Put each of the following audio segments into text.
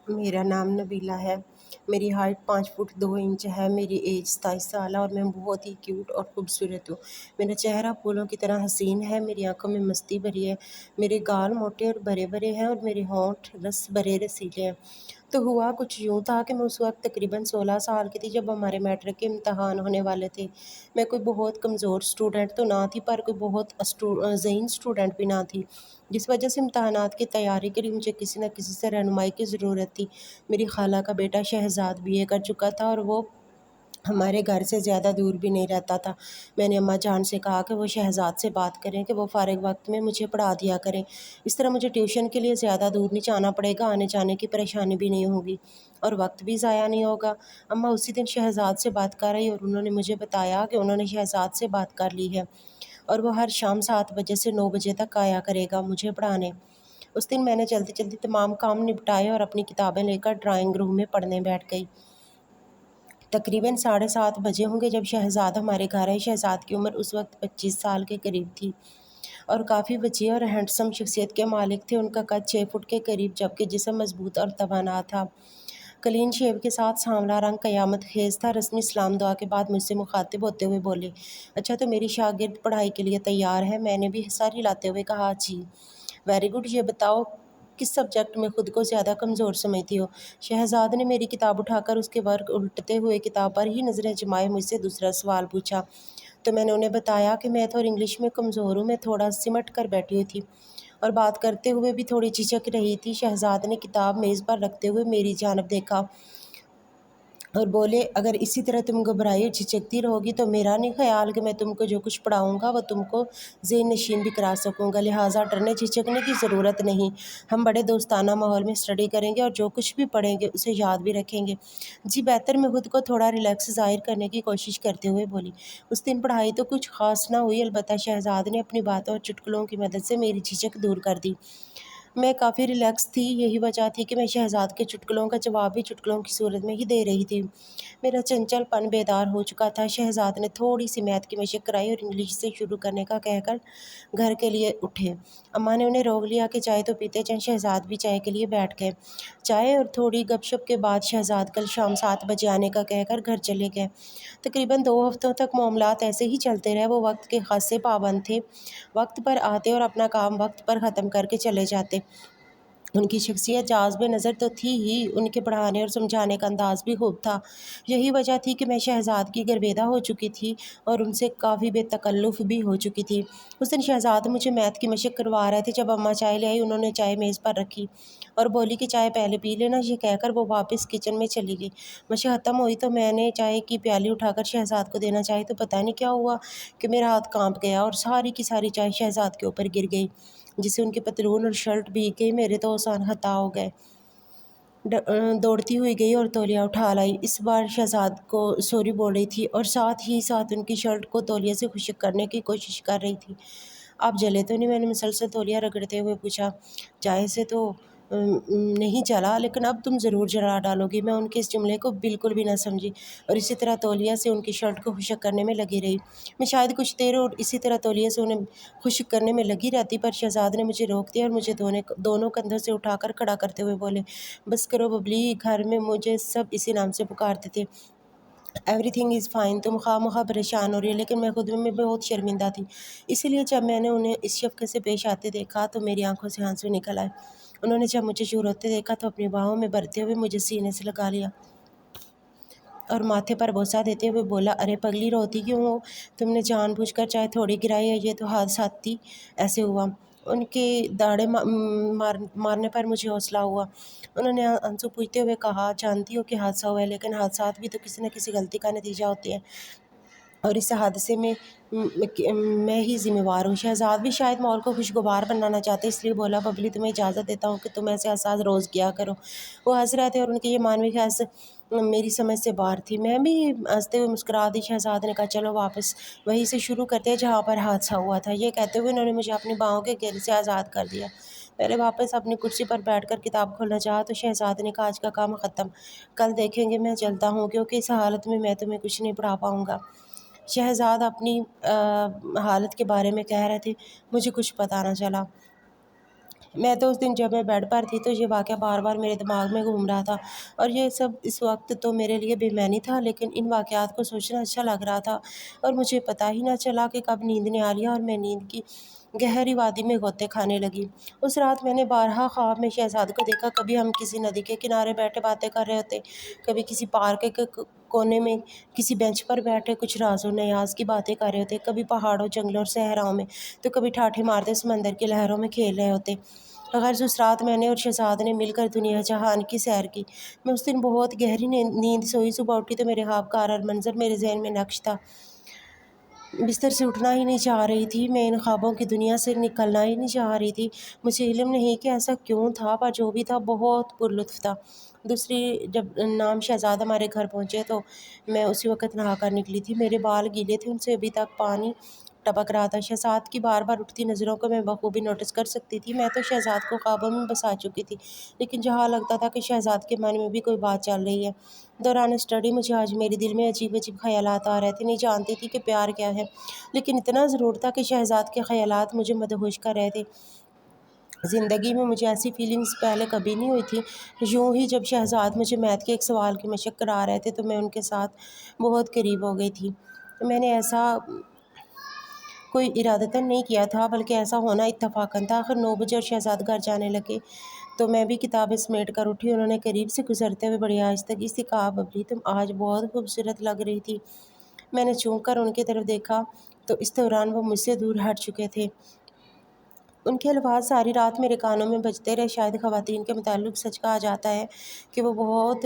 میرا نام نبیلہ ہے۔ میری ہائٹ 5 فٹ 2 انچ ہے۔ میری ایج 27 سال ہے اور میں بہت ہی کیوٹ اور خوبصورت ہوں۔ میرا چہرہ پھولوں کی طرح حسین ہے۔ میری آنکھوں میں مستی بھری ہے۔ میرے گال موٹے اور بڑے بڑے ہیں اور میرے ہونٹ رس بھرے رسیلے ہیں۔ تو ہوا کچھ یوں تھا کہ میں اس وقت تقریباً 16 سال کی تھی جب ہمارے میٹرک کے امتحان ہونے والے تھے۔ میں کوئی بہت کمزور اسٹوڈنٹ تو نہ تھی پر کوئی بہت ذہین اسٹوڈنٹ بھی نہ تھی، جس وجہ سے امتحانات کی تیاری کے لیے مجھے کسی نہ کسی سے رہنمائی کی ضرورت تھی۔ میری خالہ کا بیٹا شہزاد BA کر چکا تھا اور وہ ہمارے گھر سے زیادہ دور بھی نہیں رہتا تھا۔ میں نے اماں جان سے کہا کہ وہ شہزاد سے بات کریں کہ وہ فارغ وقت میں مجھے پڑھا دیا کریں، اس طرح مجھے ٹیوشن کے لیے زیادہ دور نہیں جانا پڑے گا، آنے جانے کی پریشانی بھی نہیں ہوگی اور وقت بھی ضائع نہیں ہوگا۔ اماں اسی دن شہزاد سے بات کر رہی اور انہوں نے مجھے بتایا کہ انہوں نے شہزاد سے بات کر لی ہے اور وہ ہر شام 7 بجے سے 9 بجے تک آیا کرے گا مجھے پڑھانے۔ اس دن میں نے جلدی جلدی تمام کام نپٹائے اور اپنی کتابیں لے کر ڈرائنگ روم میں پڑھنے بیٹھ گئی۔ تقریباً 7:30 بجے ہوں گے جب شہزاد ہمارے گھر آئے۔ شہزاد کی عمر اس وقت 25 سال کے قریب تھی اور کافی وسیع اور ہینڈسم شخصیت کے مالک تھے۔ ان کا قد 6 فٹ کے قریب جبکہ جسم مضبوط اور توانا تھا۔ کلین شیو کے ساتھ سانولا رنگ قیامت خیز تھا۔ رسمی سلام دعا کے بعد مجھ سے مخاطب ہوتے ہوئے بولے، اچھا تو میری شاگرد پڑھائی کے لیے تیار ہے؟ میں نے بھی سر ہلاتے ہوئے کہا، جی ویری گڈ، یہ بتاؤ کس سبجیکٹ میں خود کو زیادہ کمزور سمجھتی ہو؟ شہزاد نے میری کتاب اٹھا کر اس کے ورق الٹتے ہوئے کتاب پر ہی نظریں جمائے مجھ سے دوسرا سوال پوچھا۔ تو میں نے انہیں بتایا کہ میتھ اور انگلش میں کمزور ہوں۔ میں تھوڑا سمٹ کر بیٹھی ہوئی تھی اور بات کرتے ہوئے بھی تھوڑی جھجک رہی تھی۔ شہزاد نے کتاب میز پر رکھتے ہوئے میری جانب دیکھا اور بولے، اگر اسی طرح تم گھبرائی اور جھجکتی رہو گی تو میرا نہیں خیال کہ میں تم کو جو کچھ پڑھاؤں گا وہ تم کو ذہن نشین بھی کرا سکوں گا، لہٰذا ڈرنے جھجکنے کی ضرورت نہیں۔ ہم بڑے دوستانہ ماحول میں اسٹڈی کریں گے اور جو کچھ بھی پڑھیں گے اسے یاد بھی رکھیں گے۔ جی بہتر، میں خود کو تھوڑا ریلیکس ظاہر کرنے کی کوشش کرتے ہوئے بولی۔ اس دن پڑھائی تو کچھ خاص نہ ہوئی، البتہ شہزاد نے اپنی باتوں اور چٹکلوں کی مدد سے میری جھجک دور کر دی۔ میں کافی ریلیکس تھی، یہی وجہ تھی کہ میں شہزاد کے چٹکلوں کا جواب بھی چٹکلوں کی صورت میں ہی دے رہی تھی۔ میرا چنچل پن بیدار ہو چکا تھا۔ شہزاد نے تھوڑی سی میتھ کی مشق کرائی اور انگلش سے شروع کرنے کا کہہ کر گھر کے لیے اٹھے۔ اماں نے انہیں روک لیا کہ چائے تو پیتے جائیں۔ شہزاد بھی چائے کے لیے بیٹھ گئے۔ چائے اور تھوڑی گپ شپ کے بعد شہزاد کل شام 7 بجے آنے کا کہہ کر گھر چلے گئے۔ تقریباً 2 ہفتوں تک معاملات ایسے ہی چلتے رہے۔ وہ وقت کے خاصے پابند تھے، وقت پر آتے اور اپنا کام وقت پر ختم کر کے چلے جاتے۔ ان کی شخصیت جاذب نظر تو تھی ہی، ان کے پڑھانے اور سمجھانے کا انداز بھی خوب تھا۔ یہی وجہ تھی کہ میں شہزاد کی گرویدہ ہو چکی تھی اور ان سے کافی بے تکلف بھی ہو چکی تھی۔ اس دن شہزاد مجھے میتھ کی مشق کروا رہے تھے۔ جب اماں چائے لے آئی انہوں نے چائے میز پر رکھی اور بولی کہ چائے پہلے پی لینا، یہ کہہ کر وہ واپس کچن میں چلی گئی۔ مشق ختم ہوئی تو میں نے چائے کی پیالی اٹھا کر شہزاد کو دینا چاہی تو پتہ نہیں کیا ہوا کہ میرا ہاتھ کانپ گیا اور ساری کی ساری چائے شہزاد کے اوپر گر گئی، جس سے ان کے پتلون اور شرٹ بھیگ گئی۔ میرے تو اوزان خطا ہو گئے۔ دوڑتی ہوئی گئی اور تولیہ اٹھا لائی۔ اس بار شہزاد کو سوری بول رہی تھی اور ساتھ ہی ساتھ ان کی شرٹ کو تولیے سے خشک کرنے کی کوشش کر رہی تھی۔ آپ جلے تو نہیں؟ میں نے مسلسل تولیہ رگڑتے ہوئے پوچھا۔ چائے سے تو نہیں جلا، لیکن اب تم ضرور جلا ڈالو گی۔ میں ان کے اس جملے کو بالکل بھی نہ سمجھی اور اسی طرح تولیہ سے ان کی شرٹ کو خشک کرنے میں لگی رہی۔ میں شاید کچھ دیر اور اسی طرح تولیے سے انہیں خشک کرنے میں لگی رہتی، پر شہزاد نے مجھے روک دیا اور مجھے دونوں کندھوں سے اٹھا کر کھڑا کرتے ہوئے بولے، بس کرو ببلی، گھر میں مجھے سب اسی نام سے پکارتے تھے۔ ایوری تھنگ از فائن، تم خواہ مخواہ پریشان ہو رہی ہے۔ لیکن میں خود میں بہت شرمندہ تھی، اسی لیے جب میں نے انہیں اس شفقت سے پیش آتے دیکھا تو میری آنکھوں سے آنسو نکل آئے۔ انہوں نے جب مجھے چور ہوتے دیکھا تو اپنی باہوں میں بھرتے ہوئے مجھے سینے سے لگا لیا اور ماتھے پر بوسہ دیتے ہوئے بولا، ارے پگلی، روتی کیوں ہو؟ تم نے جان بوجھ کر چائے تھوڑی گرائی ہے، یہ تو حادثاتی ایسے ہوا۔ ان کے داڑے مارنے پر مجھے حوصلہ ہوا۔ انہوں نے آنسو پوچھتے ہوئے کہا، جانتی ہو کہ حادثہ ہوا ہے، لیکن حادثات بھی تو کسی نہ کسی غلطی کا نتیجہ ہوتے ہیں اور اس حادثے میں میں ہی ذمہ وار ہوں۔ شہزاد بھی شاید ماحول کو خوشگوار بنانا چاہتے، اس لیے بولا، ببلی تمہیں اجازت دیتا ہوں کہ تم ایسے احساس روز کیا کرو۔ وہ ہنس رہے تھے اور ان کی یہ معنوی خاص میری سمجھ سے باہر تھی۔ میں بھی ہنستے ہوئے مسکرا دی۔ شہزاد نے کہا، چلو واپس وہیں سے شروع کرتے ہیں جہاں پر حادثہ ہوا تھا۔ یہ کہتے ہوئے انہوں نے مجھے اپنی باہوں کے گھیرے سے آزاد کر دیا۔ میں نے واپس اپنی کرسی پر بیٹھ کر کتاب کھولنا چاہا تو شہزاد نے کہا، آج کا کام ختم، کل دیکھیں گے، میں چلتا ہوں کیونکہ اس حالت میں تمہیں کچھ نہیں پڑھا پاؤں گا۔ شہزاد اپنی حالت کے بارے میں کہہ رہے تھے، مجھے کچھ پتہ نہ چلا۔ میں تو اس دن جب میں بیڈ پر تھی تو یہ واقعہ بار بار میرے دماغ میں گھوم رہا تھا، اور یہ سب اس وقت تو میرے لیے بے معنی تھا، لیکن ان واقعات کو سوچنا اچھا لگ رہا تھا، اور مجھے پتہ ہی نہ چلا کہ کب نیند نے آ لیا اور میں نیند کی گہری وادی میں غوطے کھانے لگی۔ اس رات میں نے بارہا خواب میں شہزاد کو دیکھا۔ کبھی ہم کسی ندی کے کنارے بیٹھے باتیں کر رہے ہوتے، کبھی کسی پارک کے کونے میں کسی بینچ پر بیٹھے کچھ راز و نیاز کی باتیں کر رہے ہوتے، کبھی پہاڑوں، جنگلوں اور صحراؤں میں، تو کبھی ٹھاٹھے مارتے سمندر کی لہروں میں کھیل رہے ہوتے۔ غرض اس رات میں نے اور شہزاد نے مل کر دنیا جہان کی سیر کی۔ میں اس دن بہت گہری نیند سوئی۔ صبح اٹھی تو میرے خوابگار منظر میرے ذہن میں نقش تھا۔ بستر سے اٹھنا ہی نہیں چاہ رہی تھی، میں ان خوابوں کی دنیا سے نکلنا ہی نہیں چاہ رہی تھی۔ مجھے علم نہیں کہ ایسا کیوں تھا، پر جو بھی تھا بہت پرلطف تھا۔ دوسری جب نام شہزاد ہمارے گھر پہنچے تو میں اسی وقت نہا کر نکلی تھی۔ میرے بال گیلے تھے، ان سے ابھی تک پانی ٹپک رہا تھا۔ شہزاد کی بار بار اٹھتی نظروں کو میں بخوبی نوٹس کر سکتی تھی۔ میں تو شہزاد کو خوابوں میں بسا چکی تھی، لیکن جہاں لگتا تھا کہ شہزاد کے من میں بھی کوئی بات چل رہی ہے۔ دوران اسٹڈی مجھے آج میرے دل میں عجیب عجیب خیالات آ رہے تھے۔ نہیں جانتی تھی کہ پیار کیا ہے، لیکن اتنا ضرور تھا کہ شہزاد کے خیالات مجھے مدہوش کر رہے تھے۔ زندگی میں مجھے ایسی فیلنگز پہلے کبھی نہیں ہوئی تھی۔ یوں ہی جب شہزاد مجھے میتھ کے ایک سوال کی مشق کرا رہے تھے تو میں ان کے ساتھ بہت قریب ہو گئی تھی۔ میں نے ایسا کوئی ارادتاً نہیں کیا تھا، بلکہ ایسا ہونا اتفاقاً تھا۔ آخر 9 بجے اور شہزاد گھر جانے لگے تو میں بھی کتابیں سمیٹ کر اٹھی۔ انہوں نے قریب سے گزرتے ہوئے بڑی آہستگی سے کہا، ببلی تم آج بہت خوبصورت لگ رہی تھی۔ میں نے چونک کر ان کی طرف دیکھا تو اس دوران وہ مجھ سے دور ہٹ چکے تھے۔ ان کے الفاظ ساری رات میرے کانوں میں بجتے رہے۔ شاید خواتین کے متعلق سچ کہا جاتا ہے کہ وہ بہت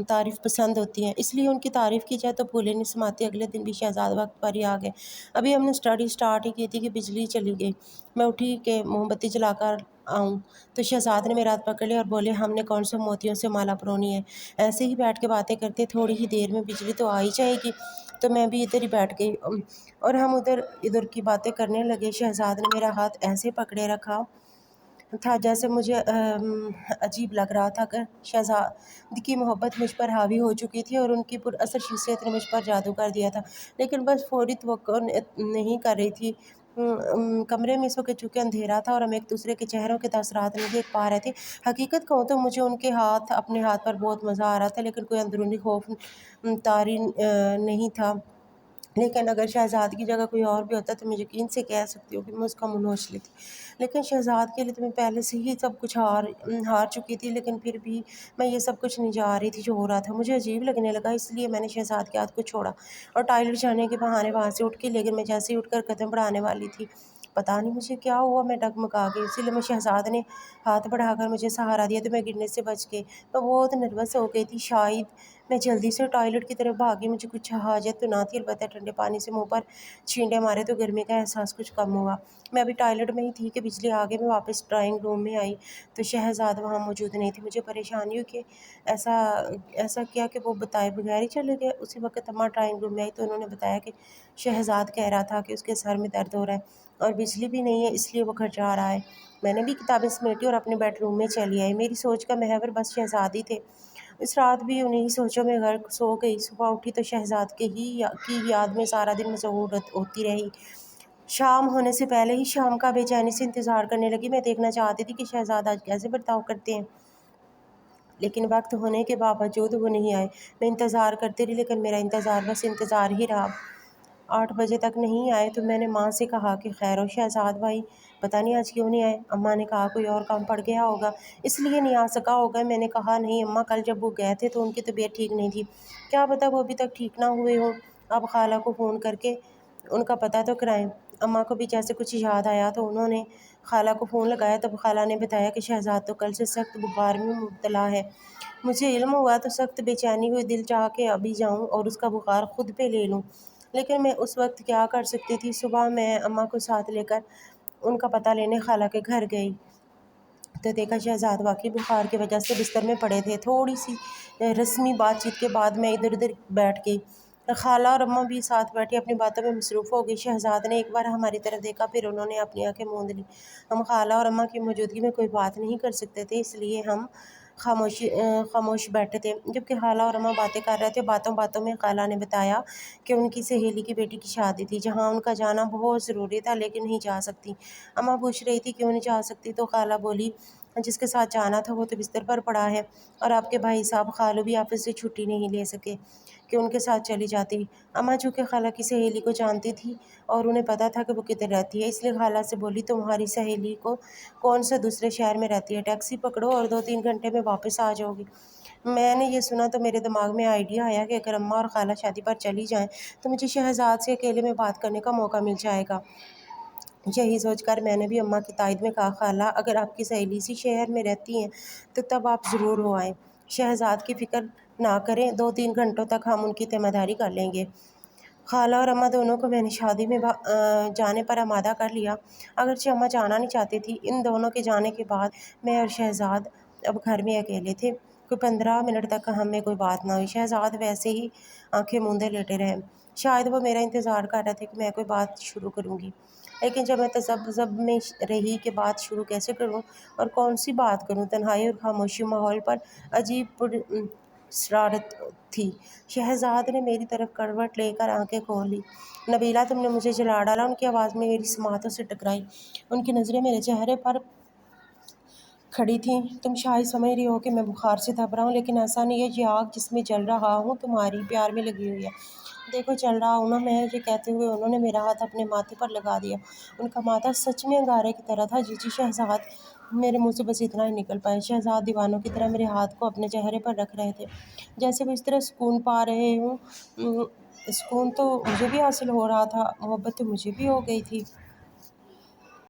تعریف پسند ہوتی ہیں، اس لیے ان کی تعریف کی جائے تو پھولیں نہیں سماتی۔ اگلے دن بھی شہزاد وقت پر ہی آ گئے۔ ابھی ہم نے اسٹڈی سٹارٹ ہی کی تھی کہ بجلی چلی گئی۔ میں اٹھی کہ موم بتی جلا کر آؤں تو شہزاد نے میرا ہاتھ پکڑ لیا اور بولے، ہم نے کون سے موتیوں سے مالا پرونی ہے، ایسے ہی بیٹھ کے باتیں کرتے، تھوڑی ہی دیر میں بجلی تو آ ہی جائے گی۔ تو میں بھی ادھر ہی بیٹھ گئی اور ہم ادھر کی باتیں کرنے لگے۔ شہزاد نے میرا ہاتھ ایسے پکڑے رکھا تھا جیسے مجھے عجیب لگ رہا تھا کہ شہزاد کی محبت مجھ پر حاوی ہو چکی تھی اور ان کی پر اثر شخصیت نے مجھ پر جادو کر دیا تھا، لیکن بس فوری توقع نہیں کر رہی تھی۔ کمرے میں اس وقت چونکہ اندھیرا تھا اور ہم ایک دوسرے کے چہروں کے تاثرات نہیں دیکھ پا رہے تھے۔ حقیقت کہوں تو مجھے ان کے اپنے ہاتھ پر بہت مزہ آ رہا تھا، لیکن کوئی اندرونی خوف طاری نہیں تھا۔ لیکن اگر شہزاد کی جگہ کوئی اور بھی ہوتا تو میں یقین سے کہہ سکتی ہوں کہ میں اس کا منہ نوچ لیتی، لیکن شہزاد کے لیے تو میں پہلے سے ہی سب کچھ ہار چکی تھی۔ لیکن پھر بھی میں یہ سب کچھ نہیں جا رہی تھی جو ہو رہا تھا، مجھے عجیب لگنے لگا، اس لیے میں نے شہزاد کے ہاتھ کو چھوڑا اور ٹائلٹ جانے کے بہانے وہاں سے اٹھ کے، لیکن میں جیسے ہی اٹھ کر قدم بڑھانے والی تھی پتہ نہیں مجھے کیا ہوا، میں ڈگمگا گئی۔ اسی لیے شہزاد نے ہاتھ بڑھا کر مجھے سہارا دیا تو میں گرنے سے بچ گئی۔ میں بہت نروس ہو گئی تھی، شاید میں جلدی سے ٹوائلٹ کی طرف بھاگی۔ مجھے کچھ حاجت تو نہ تھی، البتہ ٹھنڈے پانی سے منہ پر چھینٹے مارے تو گرمی کا احساس کچھ کم ہوا۔ میں ابھی ٹوائلٹ میں ہی تھی کہ بجلی آ گئی۔ میں واپس ڈرائنگ روم میں آئی تو شہزاد وہاں موجود نہیں تھے۔ مجھے پریشانی ہوئی کہ ایسا کیا کہ وہ بتائے بغیر ہی چلے گئے۔ اسی وقت اماں ڈرائنگ روم میں آئی تو انہوں نے بتایا کہ شہزاد کہہ رہا تھا کہ اس کے سر میں درد ہو رہا ہے اور بجلی بھی نہیں ہے، اس لیے وہ گھر جا رہا ہے۔ میں نے بھی کتابیں سمیٹی اور اپنے بیڈ روم میں چلی آئی۔ میری سوچ کا محور بس شہزاد ہی تھے۔ اس رات بھی انہی سوچوں میں غرق سو گئی۔ صبح اٹھی تو شہزاد کی یاد میں سارا دن مسحور ہوتی رہی۔ شام ہونے سے پہلے ہی شام کا بے چینی سے انتظار کرنے لگی۔ میں دیکھنا چاہتی تھی کہ شہزاد آج کیسے برتاؤ کرتے ہیں، لیکن وقت ہونے کے باوجود وہ نہیں آئے۔ میں انتظار کرتی رہی، لیکن میرا انتظار بس انتظار ہی رہا۔ 8 بجے تک نہیں آئے تو میں نے ماں سے کہا کہ خیر ہو شہزاد بھائی، پتہ نہیں آج کیوں نہیں آئے۔ اماں نے کہا کوئی اور کام پڑ گیا ہوگا اس لیے نہیں آ سکا ہوگا۔ میں نے کہا نہیں اماں، کل جب وہ گئے تھے تو ان کی طبیعت ٹھیک نہیں تھی، کیا پتہ وہ ابھی تک ٹھیک نہ ہوئے ہوں۔ آپ خالہ کو فون کر کے ان کا پتہ تو کرائیں۔ اماں کو بھی جیسے کچھ یاد آیا تو انہوں نے خالہ کو فون لگایا۔ تب خالہ نے بتایا کہ شہزاد تو کل سے سخت بخار میں مبتلا ہے۔ مجھے علم ہوا تو سخت بے چینی ہوئی، دل چاہا کہ ابھی جاؤں اور اس کا بخار خود پہ لے لوں، لیکن میں اس وقت کیا کر سکتی تھی۔ صبح میں اماں کو ساتھ لے کر ان کا پتہ لینے خالہ کے گھر گئی تو دیکھا شہزاد واقعی بخار کی وجہ سے بستر میں پڑے تھے۔ تھوڑی سی رسمی بات چیت کے بعد میں ادھر ادھر بیٹھ گئی۔ خالہ اور اماں بھی ساتھ بیٹھی اپنی باتوں میں مصروف ہو گئی۔ شہزاد نے ایک بار ہماری طرف دیکھا، پھر انہوں نے اپنی آنکھیں موند لیں۔ ہم خالہ اور اماں کی موجودگی میں کوئی بات نہیں کر سکتے تھے، اس لیے ہم خاموش بیٹھے تھے، جبکہ خالہ اور اماں باتیں کر رہے تھے۔ باتوں باتوں میں خالہ نے بتایا کہ ان کی سہیلی کی بیٹی کی شادی تھی، جہاں ان کا جانا بہت ضروری تھا، لیکن نہیں جا سکتی۔ اماں پوچھ رہی تھی کیوں نہیں جا سکتی، تو خالہ بولی جس کے ساتھ جانا تھا وہ تو بستر پر پڑا ہے، اور آپ کے بھائی صاحب خالو بھی آفس سے چھٹی نہیں لے سکے کہ ان کے ساتھ چلی جاتی۔ اماں چونکہ خالہ کی سہیلی کو جانتی تھی اور انہیں پتہ تھا کہ وہ کدھر رہتی ہے، اس لیے خالہ سے بولی تمہاری سہیلی کو کون سے دوسرے شہر میں رہتی ہے، ٹیکسی پکڑو اور 2-3 گھنٹے میں واپس آ جاؤ گی۔ میں نے یہ سنا تو میرے دماغ میں آئیڈیا آیا کہ اگر اماں اور خالہ شادی پر چلی جائیں تو مجھے شہزاد سے اکیلے میں بات کرنے کا موقع مل جائے گا۔ یہی سوچ کر میں نے بھی اماں کی تائید میں کہا خالہ اگر آپ کی سہیلی اسی شہر میں رہتی ہیں تو تب آپ ضرور ہو آئیں، شہزاد کی فکر نہ کریں، 2-3 گھنٹوں تک ہم ان کی ذمہ داری کر لیں گے۔ خالہ اور اماں دونوں کو میں نے شادی میں جانے پر آمادہ کر لیا، اگرچہ اماں جانا نہیں چاہتی تھی۔ ان دونوں کے جانے کے بعد میں اور شہزاد اب گھر میں اکیلے تھے۔ کوئی 15 منٹ تک ہمیں کوئی بات نہ ہوئی، شہزاد ویسے ہی آنکھیں موندے لیٹے رہے، شاید وہ میرا انتظار کر رہے تھے کہ میں کوئی بات شروع کروں گی، لیکن جب میں تذبذب میں رہی کہ بات شروع کیسے کروں اور کون سی بات کروں، تنہائی اور خاموشی ماحول پر عجیب پراسرارت تھی۔ شہزاد نے میری طرف کروٹ لے کر آنکھیں کھول لی۔ نبیلہ تم نے مجھے جلا ڈالا، ان کی آواز میں میری سماعتوں سے ٹکرائی، ان کی نظریں میرے چہرے پر کھڑی تھیں۔ تم شاید سمجھ رہی ہو کہ میں بخار سے تپ رہا ہوں، لیکن ایسا نہیں ہے، یہ آگ جس میں جل رہا ہوں تمہاری پیار میں لگی ہوئی ہے۔ دیکھو جل رہا ہوں نا میں، یہ کہتے ہوئے انہوں نے میرا ہاتھ اپنے ماتھے پر لگا دیا۔ ان کا ماتھا سچ میں انگارے کی طرح تھا۔ جی جی شہزاد، میرے منہ سے بس اتنا ہی نکل پایا۔ شہزاد دیوانوں کی طرح میرے ہاتھ کو اپنے چہرے پر رکھ رہے تھے، جیسے وہ اس طرح سکون پا رہے ہوں۔ سکون تو مجھے بھی حاصل ہو رہا تھا، محبت تو مجھے بھی ہو گئی تھی۔